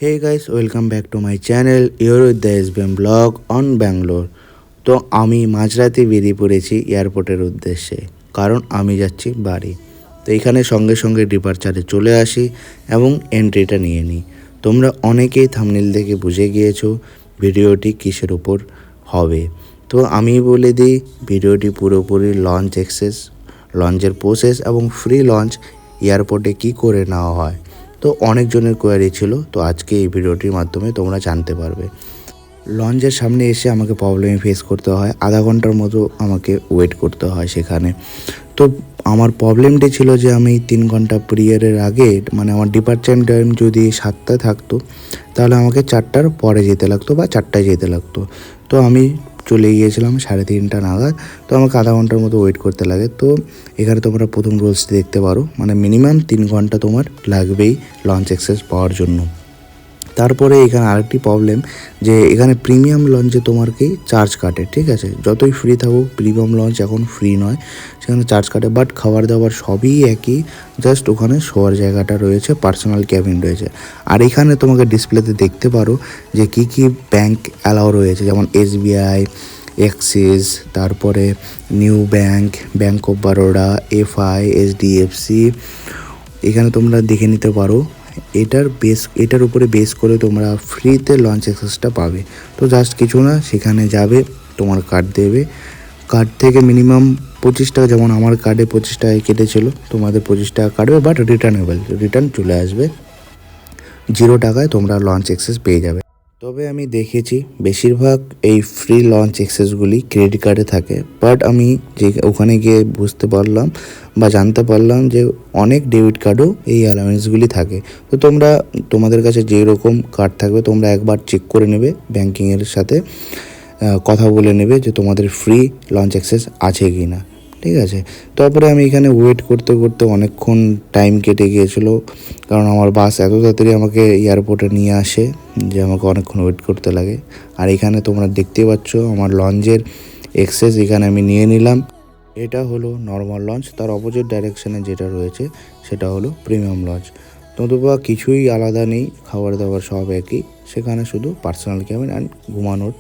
Hey guys, welcome back to my channel. You're with the SBM blog on Bangalore. তো আমি মাঝরাতে বেরিয়ে পড়েছি এয়ারপোর্টের উদ্দেশ্যে, কারণ আমি যাচ্ছি বাড়ি। তো এখানে সঙ্গে সঙ্গে ডিপারচারে চলে আসি এবং এন্ট্রিটা নিয়ে নিই। তোমরা অনেকেই থাম্বনেল দেখে বুঝে গিয়েছো ভিডিওটি কিসের উপর হবে। তো আমি বলে দিই, ভিডিওটি পুরোপুরি লঞ্চ অ্যাক্সেস, লঞ্চের প্রসেস এবং ফ্রি লঞ্চ এয়ারপোর্টে কি করে নেওয়া হয়। তো অনেকজনের কোয়ারি ছিল, তো আজকে এই ভিডিওটির মাধ্যমে তোমরা জানতে পারবে। লঞ্চের সামনে এসে আমাকে প্রবলেম ফেস করতে হয়, আধা ঘন্টার মতো আমাকে ওয়েট করতে হয় সেখানে। তো আমার প্রবলেমটি ছিল যে আমি 3 ঘন্টা পিরিয়ডের আগে, মানে আমার ডিপার্চার টাইম যদি 7টায় থাকতো, তাহলে আমাকে 4টার পরে যেতে লাগতো বা 4টায় যেতে লাগতো। তো আমি চলে গিয়েছিলাম 3:30 নাগাদ। তো আমাকে আধা ঘন্টার মতো ওয়েট করতে লাগে। তো এখানে তোমরা প্রথম রুলসটি দেখতে পারো, মানে মিনিমাম 3 ঘন্টা তোমার লাগবেই লঞ্চ অ্যাক্সেস পাওয়ার জন্য। তারপরে এখানে আরেকটি প্রবলেম, যে এখানে প্রিমিয়াম লঞ্চে তোমার কি চার্জ কাটে, ঠিক আছে। যতই ফ্রি থাকুক, প্রিমিয়াম লঞ্চ এখন ফ্রি নয়, সেখানে চার্জ কাটে। বাট খাবার দাবার সবই একই, জাস্ট ওখানে শোয়ার জায়গাটা রয়েছে, পার্সোনাল ক্যাবিন রয়েছে। আর এখানে তোমাকে ডিসপ্লেতে দেখতে পারো যে কি কি ব্যাংক অ্যালাউ রয়েছে, যেমন SBI, অ্যাক্সিস, তারপরে new bank, bank of Baroda, FI, HDFC। এখানে তোমরা দেখে নিতে পারো। এটার উপরে বেস করে তোমরা ফ্রিতে লঞ্চ অ্যাক্সেসটা পাবে। তো জাস্ট কিছু না, সেখানে যাবে, তোমার কার্ড দেবে, কার্ড থেকে মিনিমাম 25 টাকা, যেমন আমার কার্ডে 25 টাকায় কেটেছিল, তোমাদের 25 টাকা কাটবে, বাট রিটার্ন চলে আসবে। 0 টাকায় তোমরা লঞ্চ অ্যাক্সেস পেয়ে যাবে। তবে আমি দেখেছি বেশিরভাগ এই ফ্রি লঞ্চ অ্যাক্সেসগুলি ক্রেডিট কার্ডে থাকে, বাট আমি যে ওখানে গিয়ে বুঝতে পারলাম বা জানতে পারলাম যে অনেক ডেবিট কার্ডও এই অ্যালাউন্সগুলি থাকে। তো তোমাদের কাছে যেই রকম কার্ড থাকবে, তোমরা একবার চেক করে নেবে, ব্যাঙ্কিংয়ের সাথে কথা বলে নেবে যে তোমাদের ফ্রি লঞ্চ অ্যাক্সেস আছে কি না, ঠিক আছে। তারপরে আমি এখানে ওয়েট করতে করতে অনেকক্ষণ টাইম কেটে গিয়েছিলো, কারণ আমার বাস এত তাড়াতাড়ি আমাকে এয়ারপোর্টে নিয়ে আসে যে আমাকে অনেকক্ষণ ওয়েট করতে লাগে। আর এখানে তোমরা দেখতে পাচ্ছ আমার লঞ্চের অ্যাক্সেস এখানে আমি নিয়ে নিলাম। এটা হলো নর্মাল লঞ্চ, তার অপোজিট ডাইরেকশানে যেটা রয়েছে সেটা হলো প্রিমিয়াম লঞ্চ। নতুবা কিছুই আলাদা নেই, খাবার দাবার সব একই, সেখানে শুধু পার্সোনাল ক্যাবিন অ্যান্ড ঘুমানোর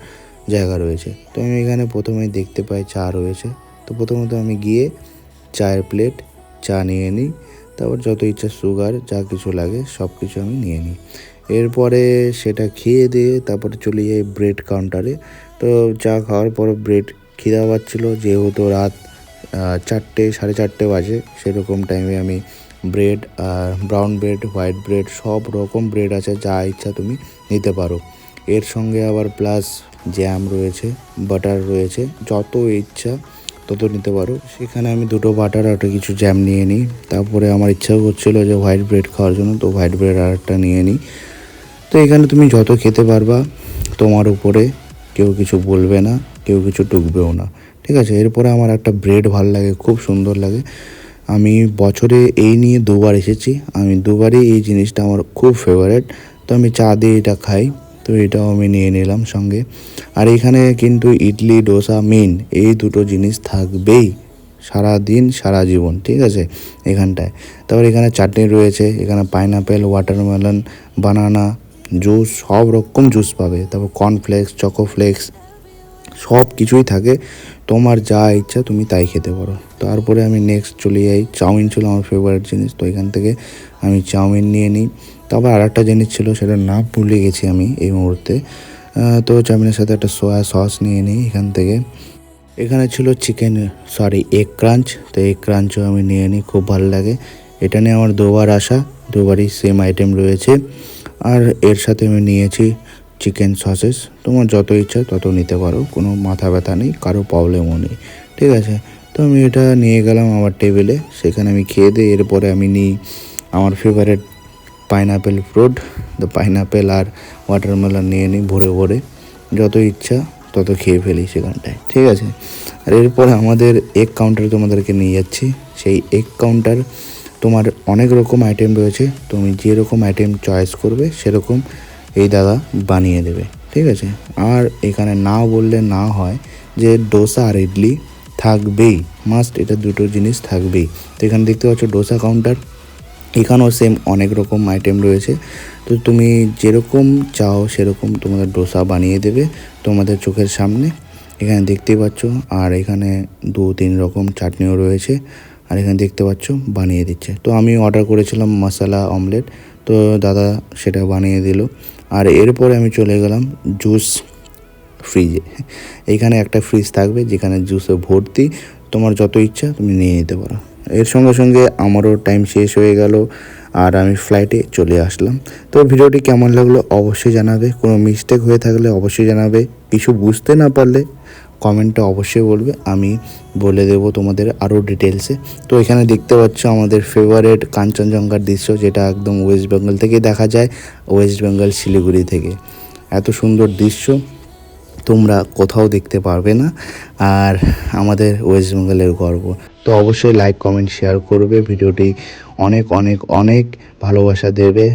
জায়গা রয়েছে। তো আমি এখানে প্রথমেই দেখতে পাই চা রয়েছে। তো প্রথমত আমি গিয়ে চায়ের প্লেট, চা নিয়ে নিই, তারপর যত ইচ্ছা সুগার যা কিছু লাগে সব কিছু আমি নিয়ে নিই। এরপরে সেটা খেয়ে দিয়ে তারপরে চলে যাই ব্রেড কাউন্টারে। তো চা খাওয়ার পর ব্রেড খিদা পাচ্ছিলো, যেহেতু রাত 4টে 4:30 বাজে, সেরকম টাইমে আমি bread, brown bread, white bread, সব রকম ব্রেড আছে, যা ইচ্ছা তুমি নিতে পারো। এর সঙ্গে আবার প্লাস জ্যাম রয়েছে, বাটার রয়েছে, যত ইচ্ছা তত নিতে পারো। সেখানে আমি 2টো বাটার আর কিছু জ্যাম নিয়ে নিই। তারপরে আমার ইচ্ছা করছিলো যে হোয়াইট ব্রেড খাওয়ার জন্য, তো হোয়াইট ব্রেড আর একটা নিয়ে নিই। তো এখানে তুমি যত খেতে পারবা, তোমার উপরে, কেউ কিছু বলবে না, কেউ কিছু টুকবেও না, ঠিক আছে। এরপরে আমার একটা ব্রেড ভালো লাগে, খুব সুন্দর লাগে। আমি বছরে এই নিয়ে 2বার এসেছি, আমি 2বারই এই জিনিসটা আমার খুব ফেভারেট। তো আমি চা দিয়ে এটা খাই, তো এটাও আমি নিয়ে নিলাম সঙ্গে। আর এখানে কিন্তু ইডলি, ডোসা মেন, এই 2টো জিনিস থাকবেই সারা দিন সারা জীবন, ঠিক আছে এখানটায়। তারপর এখানে চাটনি রয়েছে, এখানে পাইনাপেল, ওয়াটারমেলন, বানানা জুস, সব রকম জুস পাবে। তারপর কর্নফ্লেক্স, চকোফ্লেক্স, সব কিছুই থাকে, তোমার যা ইচ্ছা তুমি তাই খেতে পারো। তারপরে আমি নেক্সট চলে যাই, চাউমিন ছিল আমার ফেভারিট জিনিস, তো এখান থেকে আমি চাউমিন নিয়ে নিই। তারপর আর একটা জিনিস ছিল, সেটা নাম ভুলে গেছি আমি এই মুহূর্তে। তো চাউমিনের সাথে একটা সোয়া সস নিয়ে নিই এখান থেকে। এখানে ছিল এগ ক্রাঞ্চ, তো এগ ক্রাঞ্চও আমি নিয়ে নিই, খুব ভালো লাগে। এটা নিয়ে আমার 2বার আসা, 2বারই সেম আইটেম রয়েছে। আর এর সাথে আমি নিয়েছি চিকেন সসেস, তোমার যত ইচ্ছা তত নিতে পারো, কোনো মাথা ব্যথা নেই, কারো প্রবলেমও নেই, ঠিক আছে। তো আমি এটা নিয়ে গেলাম আমার টেবিলে, সেখানে আমি খেয়ে দিই। এরপরে আমি নিই আমার ফেভারিট পাইনাপেল ফ্রুট, তো পাইনাপেল আর ওয়াটারমেলন নিয়ে নিই ভরে ভরে, যত ইচ্ছা তত খেয়ে ফেলি সেখানটায়, ঠিক আছে। আর এরপরে আমাদের এগ কাউন্টারে তোমাদেরকে নিয়ে যাচ্ছি। সেই এগ কাউন্টার তোমার অনেক রকম আইটেম রয়েছে, তুমি যেরকম আইটেম চয়েস করবে সেরকম এই দাদা বানিয়ে দেবে, ঠিক আছে। আর এখানে না বললে না হয় যে ডোসা আর ইডলি থাকবেই, মাস্ট, এটা 2টো জিনিস থাকবেই। তো এখানে দেখতে পাচ্ছ ডোসা কাউন্টার, এখানেও সেম অনেক রকম আইটেম রয়েছে। তো তুমি যেরকম চাও সেরকম তোমাদের ডোসা বানিয়ে দেবে তোমাদের চোখের সামনে। এখানে দেখতেই পাচ্ছ, আর এখানে 2-3 রকম চাটনিও রয়েছে, আর এখানে দেখতে পাচ্ছ বানিয়ে দিচ্ছে। তো আমি অর্ডার করেছিলাম মশলা অমলেট, তো দাদা সেটা বানিয়ে দিল। আর এরপরে আমি চলে গেলাম জুস ফ্রিজে। এইখানে একটা ফ্রিজ থাকবে যেখানে জুসে ভর্তি, তোমার যত ইচ্ছা তুমি নিয়ে নিতে পারো। এর সঙ্গে সঙ্গে আমারও টাইম শেষ হয়ে গেল আর আমি ফ্লাইটে চলে আসলাম। তো ভিডিওটি কেমন লাগলো অবশ্যই জানাবে, কোনো মিস্টেক হয়ে থাকলে অবশ্যই জানাবে, কিছু বুঝতে না পারলে কমেন্টে অবশ্যই বলবে, আমি বলে দেবো তোমাদের আরও ডিটেলসে। তো এখানে দেখতে পাচ্ছ আমাদের ফেভারেট কাঞ্চনজঙ্ঘার দৃশ্য, যেটা একদম ওয়েস্ট বেঙ্গল থেকে দেখা যায়, ওয়েস্ট বেঙ্গল শিলিগুড়ি থেকে। এত সুন্দর দৃশ্য তোমরা কোথাও দেখতে পারবে না, আর আমাদের ওয়েস্ট বেঙ্গলের গর্ব। তো অবশ্যই লাইক কমেন্ট শেয়ার করবে, ভিডিওটি অনেক অনেক অনেক ভালোবাসা দেবে।